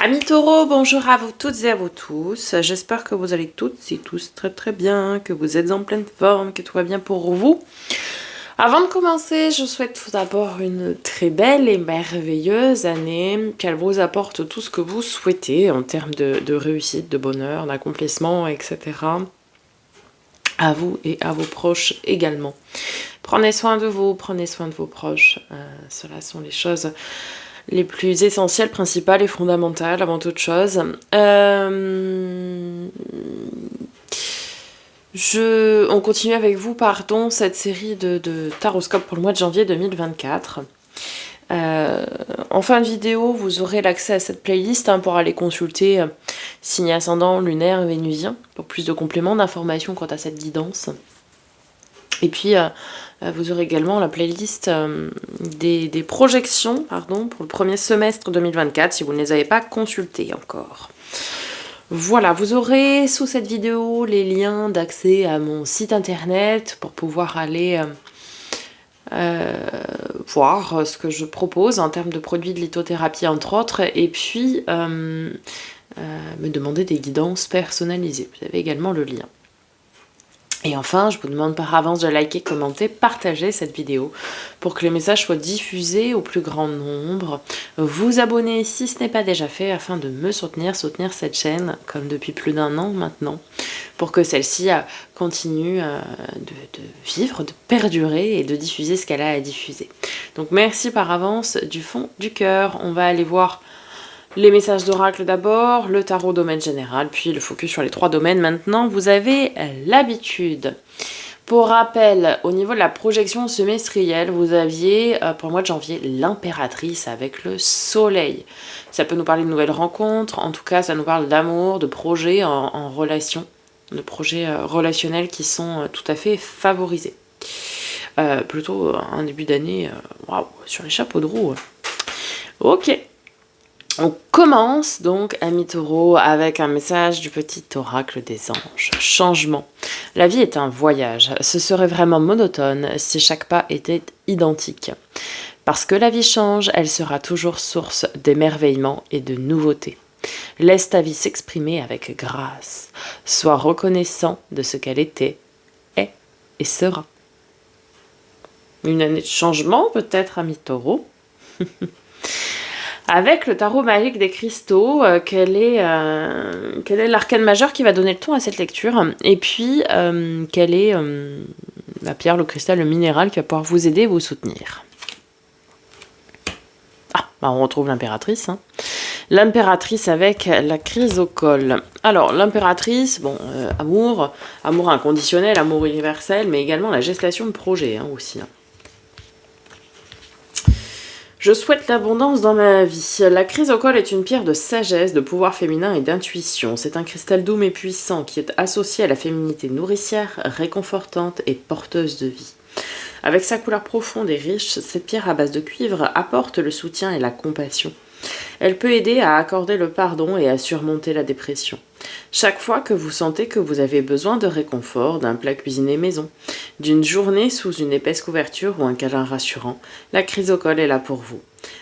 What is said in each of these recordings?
Amis taureaux, bonjour à vous toutes et à vous tous. J'espère que vous allez toutes et tous très très bien, que vous êtes en pleine forme, que tout va bien pour vous. Avant de commencer, je souhaite tout d'abord une très belle et merveilleuse année, qu'elle vous apporte tout ce que vous souhaitez en termes de réussite, de bonheur, d'accomplissement, etc. À vous et à vos proches également. Prenez soin de vous, prenez soin de vos proches. Cela sont les choses les plus essentielles, principales et fondamentales avant toute chose. On continue avec vous, cette série de taroscopes pour le mois de janvier 2024. En fin de vidéo, vous aurez l'accès à cette playlist pour aller consulter signe ascendant, lunaire, vénusien, pour plus de compléments d'informations quant à cette guidance. Et puis, vous aurez également la playlist des projections pour le premier semestre 2024, si vous ne les avez pas consultées encore. Voilà, vous aurez sous cette vidéo les liens d'accès à mon site internet pour pouvoir aller voir ce que je propose en termes de produits de lithothérapie, entre autres, et puis me demander des guidances personnalisées. Vous avez également le lien. Et enfin, je vous demande par avance de liker, commenter, partager cette vidéo pour que les messages soient diffusés au plus grand nombre. Vous abonner si ce n'est pas déjà fait afin de me soutenir cette chaîne, comme depuis plus d'1 an maintenant, pour que celle-ci continue de vivre, de perdurer et de diffuser ce qu'elle a à diffuser. Donc merci par avance du fond du cœur. On va aller voir les messages d'oracle d'abord, le tarot domaine général, puis le focus sur les 3 domaines. Maintenant, vous avez l'habitude. Pour rappel, au niveau de la projection semestrielle, vous aviez pour le mois de janvier l'impératrice avec le soleil. Ça peut nous parler de nouvelles rencontres, en tout cas ça nous parle d'amour, de projets en relation, de projets relationnels qui sont tout à fait favorisés. Plutôt un début d'année, waouh, sur les chapeaux de roue. Ok. On commence donc, amis taureaux, avec un message du petit oracle des anges. Changement. La vie est un voyage. Ce serait vraiment monotone si chaque pas était identique. Parce que la vie change, elle sera toujours source d'émerveillement et de nouveautés. Laisse ta vie s'exprimer avec grâce. Sois reconnaissant de ce qu'elle était, est et sera. Une année de changement peut-être, amis taureaux. Avec le tarot magique des cristaux, quel est l'arcane majeur qui va donner le ton à cette lecture, et puis quelle est la pierre, le cristal, le minéral qui va pouvoir vous aider et vous soutenir. On retrouve l'impératrice. L'impératrice avec la chrysocole. Alors, l'impératrice, amour inconditionnel, amour universel, mais également la gestation de projet aussi. Je souhaite l'abondance dans ma vie. La chrysocole est une pierre de sagesse, de pouvoir féminin et d'intuition. C'est un cristal doux mais puissant qui est associé à la féminité nourricière, réconfortante et porteuse de vie. Avec sa couleur profonde et riche, cette pierre à base de cuivre apporte le soutien et la compassion. Elle peut aider à accorder le pardon et à surmonter la dépression. Chaque fois que vous sentez que vous avez besoin de réconfort, d'un plat cuisiné maison, d'une journée sous une épaisse couverture ou un câlin rassurant, la chrysocole est là pour vous.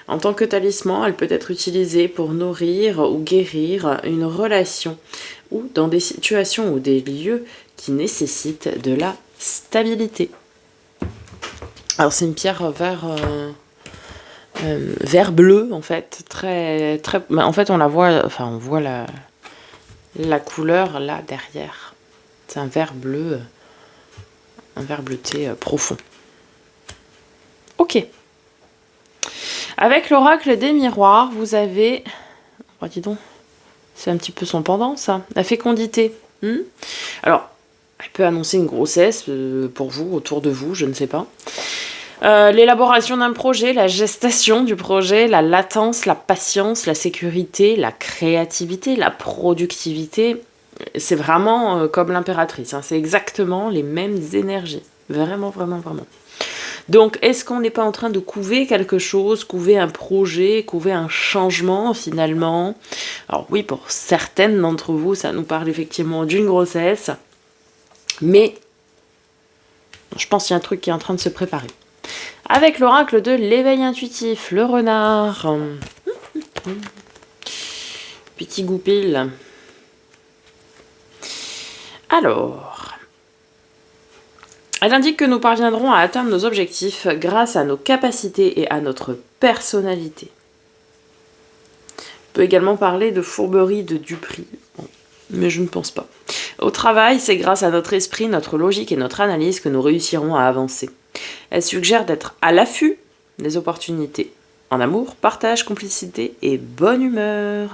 En tant que talisman, elle peut être utilisée pour nourrir ou guérir une relation ou dans des situations ou des lieux qui nécessitent de la stabilité. Alors c'est une pierre vert bleu en fait, très très. En fait on voit la couleur là derrière. C'est un vert bleu, un vert bleuté profond. Ok. Avec l'oracle des miroirs, vous avez, dis donc, c'est un petit peu son pendant ça, la fécondité. Alors, elle peut annoncer une grossesse pour vous, autour de vous, je ne sais pas. L'élaboration d'un projet, la gestation du projet, la latence, la patience, la sécurité, la créativité, la productivité, c'est vraiment comme l'impératrice, c'est exactement les mêmes énergies, vraiment, vraiment, vraiment. Donc, est-ce qu'on n'est pas en train de couver quelque chose, couver un projet, couver un changement finalement? Alors oui, pour certaines d'entre vous, ça nous parle effectivement d'une grossesse, mais je pense qu'il y a un truc qui est en train de se préparer. Avec l'oracle de l'éveil intuitif, le renard. Petit goupil. Alors, elle indique que nous parviendrons à atteindre nos objectifs grâce à nos capacités et à notre personnalité. On peut également parler de fourberie, de duperie, bon, mais je ne pense pas. Au travail, c'est grâce à notre esprit, notre logique et notre analyse que nous réussirons à avancer. Elle suggère d'être à l'affût des opportunités. En amour, partage, complicité et bonne humeur.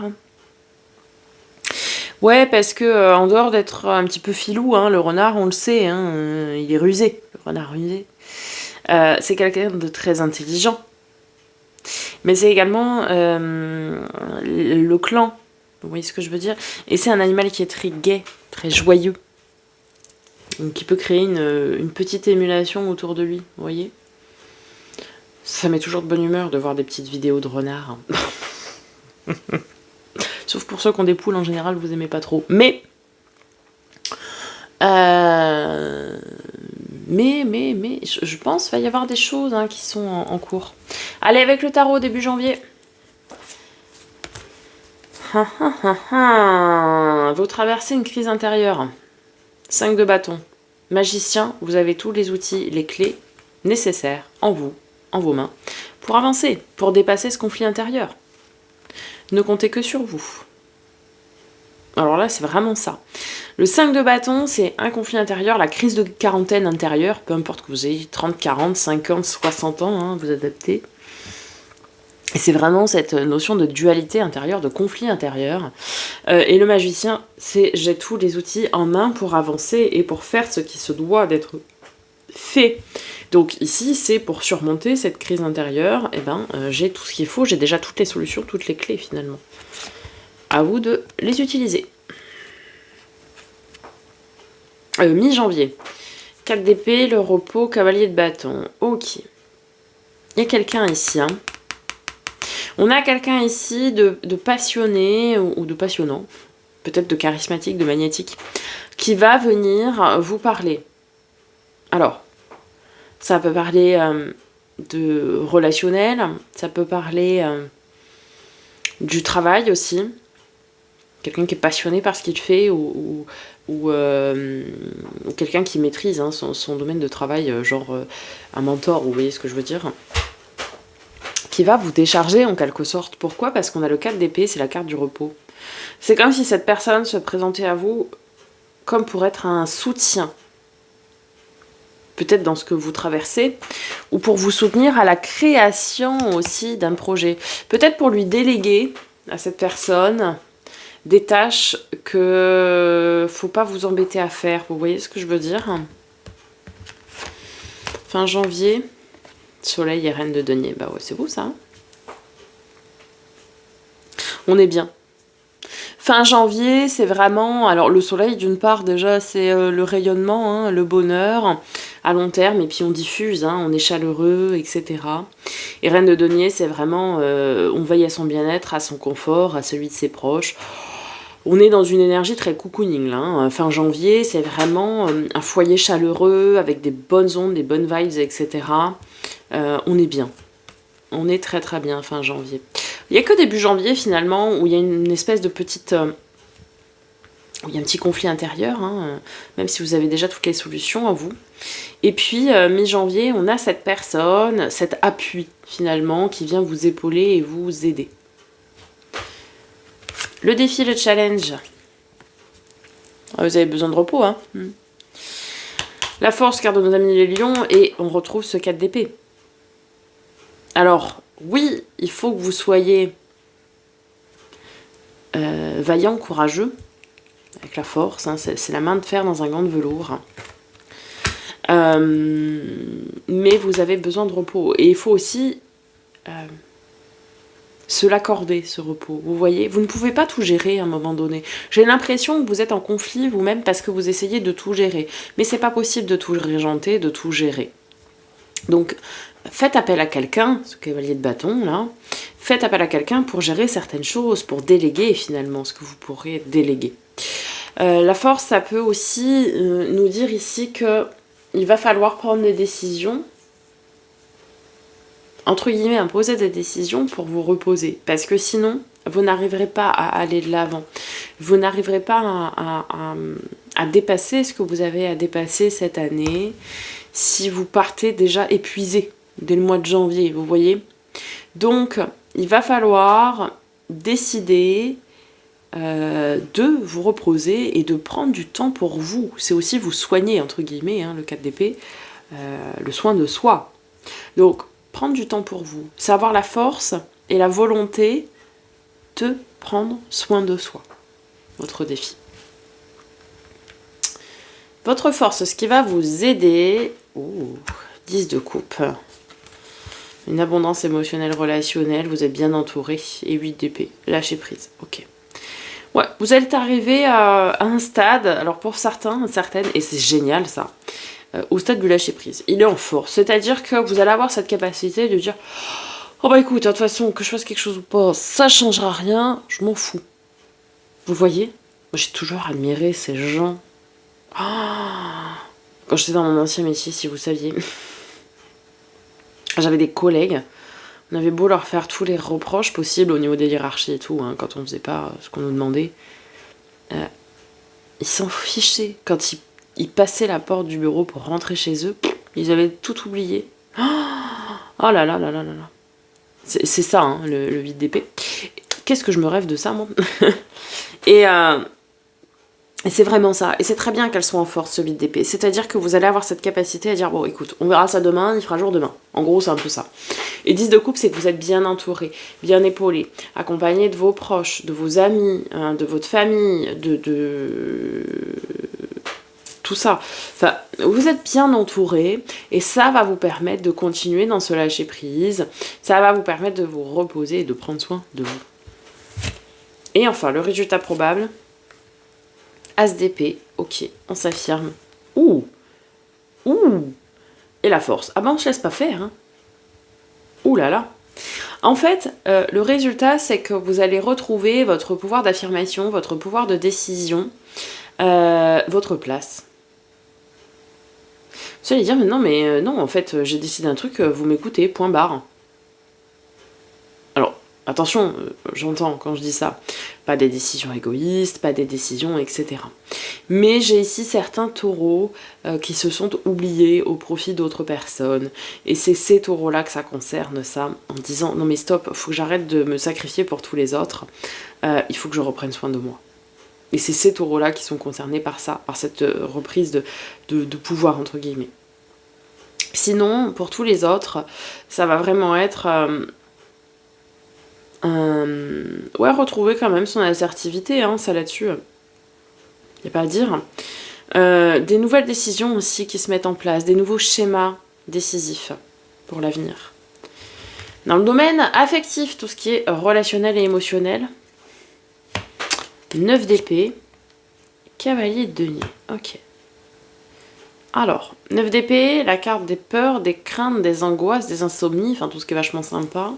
Ouais, parce que en dehors d'être un petit peu filou, le renard, on le sait, il est rusé, le renard rusé. C'est quelqu'un de très intelligent. Mais c'est également le clan, vous voyez ce que je veux dire? Et c'est un animal qui est très gai, très joyeux. Donc qui peut créer une petite émulation autour de lui, vous voyez? Ça met toujours de bonne humeur de voir des petites vidéos de renards. Sauf pour ceux qui ont des poules, en général, vous aimez pas trop. Mais, je pense qu'il va y avoir des choses qui sont en cours. Allez, avec le tarot, début janvier. Vous traversez une crise intérieure. 5 de bâton. Magicien, vous avez tous les outils, les clés nécessaires en vous, en vos mains, pour avancer, pour dépasser ce conflit intérieur. Ne comptez que sur vous. Alors là, c'est vraiment ça. Le 5 de bâton, c'est un conflit intérieur, la crise de quarantaine intérieure, peu importe que vous ayez 30, 40, 50, 60 ans, vous adaptez. Et c'est vraiment cette notion de dualité intérieure, de conflit intérieur. Et le magicien, c'est j'ai tous les outils en main pour avancer et pour faire ce qui se doit d'être fait. Donc ici, c'est pour surmonter cette crise intérieure, j'ai tout ce qu'il faut, j'ai déjà toutes les solutions, toutes les clés finalement. À vous de les utiliser. Mi-janvier. 4 d'épée, le repos, cavalier de bâton. Ok. Il y a quelqu'un ici. On a quelqu'un ici de passionné ou de passionnant, peut-être de charismatique, de magnétique, qui va venir vous parler. Alors, ça peut parler de relationnel, ça peut parler du travail aussi. Quelqu'un qui est passionné par ce qu'il fait ou quelqu'un qui maîtrise son domaine de travail, genre un mentor, vous voyez ce que je veux dire, qui va vous décharger en quelque sorte. Pourquoi? Parce qu'on a le 4 d'épée, c'est la carte du repos. C'est comme si cette personne se présentait à vous comme pour être un soutien, peut-être dans ce que vous traversez, ou pour vous soutenir à la création aussi d'un projet. Peut-être pour lui déléguer à cette personne des tâches que faut pas vous embêter à faire. Vous voyez ce que je veux dire? Fin janvier, Soleil et Reine de Denier. Bah ouais, c'est beau ça. On est bien. Fin janvier, c'est vraiment... Alors le soleil, d'une part, déjà, c'est le rayonnement, le bonheur à long terme, et puis on diffuse, on est chaleureux, etc. Et Reine de Denier, c'est vraiment... on veille à son bien-être, à son confort, à celui de ses proches. On est dans une énergie très cocooning, là. Fin janvier, c'est vraiment un foyer chaleureux, avec des bonnes ondes, des bonnes vibes, etc. On est bien. On est très très bien fin janvier. Il n'y a que début janvier finalement où il y a une espèce de petite... où il y a un petit conflit intérieur, même si vous avez déjà toutes les solutions en vous. Et puis mi-janvier, on a cette personne, cet appui finalement qui vient vous épauler et vous aider. Le défi, le challenge. Vous avez besoin de repos, La force, carte de nos amis les lions, et on retrouve ce 4 d'épée. Alors, oui, il faut que vous soyez vaillant, courageux, avec la force, c'est la main de fer dans un gant de velours. Mais vous avez besoin de repos. Et il faut aussi se l'accorder, ce repos. Vous voyez, vous ne pouvez pas tout gérer à un moment donné. J'ai l'impression que vous êtes en conflit vous-même parce que vous essayez de tout gérer. Mais c'est pas possible de tout régenter, de tout gérer. Donc, faites appel à quelqu'un, ce cavalier de bâton, là. Faites appel à quelqu'un pour gérer certaines choses, pour déléguer finalement ce que vous pourrez déléguer. La force, ça peut aussi nous dire ici qu'il va falloir prendre des décisions, entre guillemets, imposer des décisions pour vous reposer. Parce que sinon, vous n'arriverez pas à aller de l'avant. Vous n'arriverez pas à dépasser ce que vous avez à dépasser cette année si vous partez déjà épuisé dès le mois de janvier, vous voyez. Donc, il va falloir décider de vous reposer et de prendre du temps pour vous. C'est aussi vous soigner, entre guillemets, hein, le 4 d'épée, le soin de soi. Donc, prendre du temps pour vous, c'est avoir la force et la volonté de prendre soin de soi. Votre défi. Votre force, ce qui va vous aider... 10 de coupe. Une abondance émotionnelle, relationnelle, vous êtes bien entouré. Et 8 d'épée, lâcher prise. Ok. Ouais, vous êtes arrivé à un stade, alors pour certains, certaines, et c'est génial ça, au stade du lâcher prise. Il est en force, c'est-à-dire que vous allez avoir cette capacité de dire oh bah écoute, de toute façon, que je fasse quelque chose ou pas, ça changera rien, je m'en fous. Vous voyez? Moi j'ai toujours admiré ces gens. Quand j'étais dans mon ancien métier, si vous saviez, j'avais des collègues, on avait beau leur faire tous les reproches possibles au niveau des hiérarchies et tout, hein, quand on faisait pas ce qu'on nous demandait, ils s'en fichaient. Quand ils passaient la porte du bureau pour rentrer chez eux, ils avaient tout oublié. Oh là là là là là là. C'est ça, hein, le 8 d'épée. Qu'est-ce que je me rêve de ça, moi. Et c'est vraiment ça. Et c'est très bien qu'elle soit en force, ce 8 d'épée. C'est-à-dire que vous allez avoir cette capacité à dire, bon, écoute, on verra ça demain, il fera jour demain. En gros, c'est un peu ça. Et 10 de coupe, c'est que vous êtes bien entouré, bien épaulé, accompagné de vos proches, de vos amis, hein, de votre famille, de tout ça. Enfin, vous êtes bien entouré et ça va vous permettre de continuer dans ce lâcher prise. Ça va vous permettre de vous reposer et de prendre soin de vous. Et enfin, le résultat probable... As d'épée, ok, on s'affirme. Ouh. Et la force. Ah ben on se laisse pas faire. Hein. Ouh là là. En fait, le résultat, c'est que vous allez retrouver votre pouvoir d'affirmation, votre pouvoir de décision, votre place. Vous allez dire, mais non, non, en fait, j'ai décidé un truc, vous m'écoutez, point barre. Alors, attention, j'entends quand je dis ça, pas des décisions égoïstes, pas des décisions, etc. Mais j'ai ici certains taureaux qui se sont oubliés au profit d'autres personnes. Et c'est ces taureaux-là que ça concerne, ça, en disant, non mais stop, faut que j'arrête de me sacrifier pour tous les autres, il faut que je reprenne soin de moi. Et c'est ces taureaux-là qui sont concernés par ça, par cette reprise de pouvoir, entre guillemets. Sinon, pour tous les autres, ça va vraiment être... ouais, retrouver quand même son assertivité, hein, ça là-dessus, y a pas à dire. Des nouvelles décisions aussi qui se mettent en place, des nouveaux schémas décisifs pour l'avenir. Dans le domaine affectif, tout ce qui est relationnel et émotionnel, 9 d'épée, cavalier de denier, ok. Alors, 9 d'épée, la carte des peurs, des craintes, des angoisses, des insomnies, enfin tout ce qui est vachement sympa.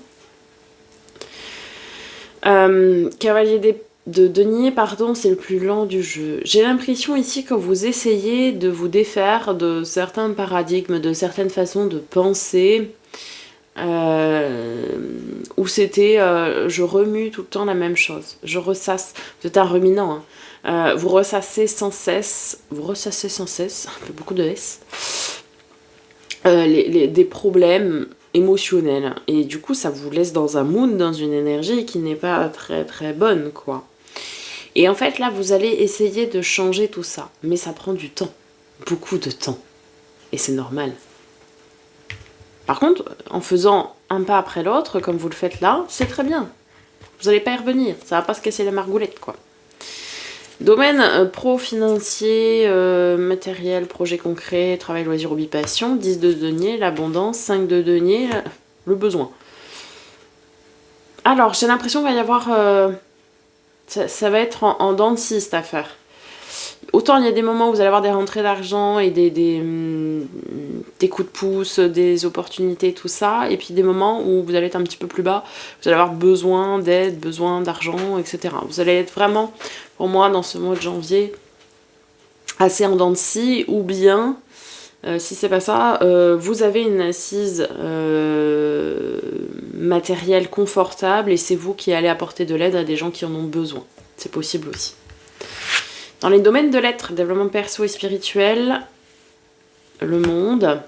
Cavalier de denier, pardon, c'est le plus lent du jeu. J'ai l'impression ici que vous essayez de vous défaire de certains paradigmes, de certaines façons de penser, où c'était je remue tout le temps la même chose, je ressasse, vous êtes un ruminant, hein. Vous ressassez sans cesse, ça fait beaucoup de S, des problèmes émotionnel et du coup ça vous laisse dans un mood, dans une énergie qui n'est pas très très bonne quoi. Et en fait là vous allez essayer de changer tout ça, mais ça prend du temps, beaucoup de temps, et c'est normal. Par contre, en faisant un pas après l'autre comme vous le faites là, c'est très bien, vous n'allez pas y revenir, ça va pas se casser la margoulette quoi. Domaine pro, financier, matériel, projet concret, travail, loisir, hobby, passion, 10 de denier, l'abondance, 5 de denier, le besoin. Alors, j'ai l'impression qu'il va y avoir... ça va être en dents de scie, cette affaire. Autant il y a des moments où vous allez avoir des rentrées d'argent et des coups de pouce, des opportunités, tout ça, et puis des moments où vous allez être un petit peu plus bas, vous allez avoir besoin d'aide, besoin d'argent, etc. Vous allez être vraiment, pour moi, dans ce mois de janvier, assez en dents de scie, ou bien Si c'est pas ça, vous avez une assise matérielle confortable et c'est vous qui allez apporter de l'aide à des gens qui en ont besoin. C'est possible aussi. Dans les domaines de l'être, développement perso et spirituel, le monde,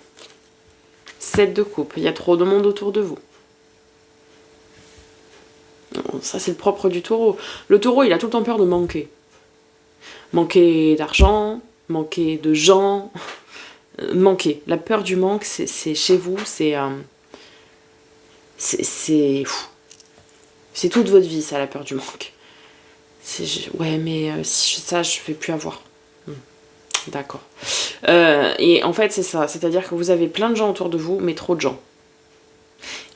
7 de coupe. Il y a trop de monde autour de vous. Ça, c'est le propre du taureau. Le taureau, il a tout le temps peur de manquer. Manquer d'argent, manquer de gens, manquer. La peur du manque, c'est chez vous, c'est toute votre vie, ça, la peur du manque. Ouais, mais ça, je vais plus avoir. D'accord. Et en fait, c'est ça. C'est-à-dire que vous avez plein de gens autour de vous, mais trop de gens.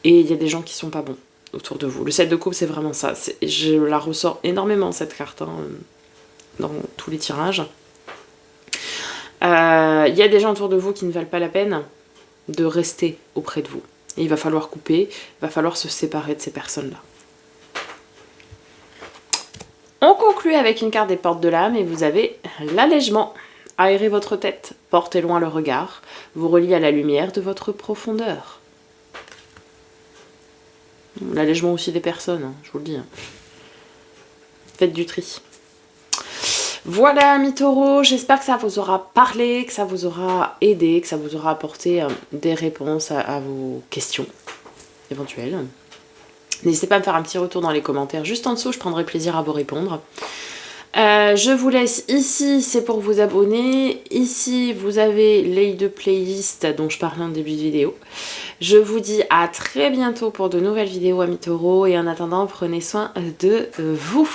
Et il y a des gens qui sont pas bons autour de vous. Le 7 de coupe, c'est vraiment ça. Je la ressors énormément, cette carte, dans tous les tirages. Il y a des gens autour de vous qui ne valent pas la peine de rester auprès de vous. Et il va falloir couper, il va falloir se séparer de ces personnes-là. On conclut avec une carte des portes de l'âme et vous avez l'allègement. Aérez votre tête, portez loin le regard, vous reliez à la lumière de votre profondeur. L'allègement aussi des personnes, je vous le dis. Faites du tri. Voilà, amis taureaux, j'espère que ça vous aura parlé, que ça vous aura aidé, que ça vous aura apporté des réponses à vos questions éventuelles. N'hésitez pas à me faire un petit retour dans les commentaires juste en dessous, je prendrai plaisir à vous répondre. Je vous laisse ici, c'est pour vous abonner. Ici, vous avez les deux playlists dont je parlais en début de vidéo. Je vous dis à très bientôt pour de nouvelles vidéos, amis taureaux. Et en attendant, prenez soin de vous.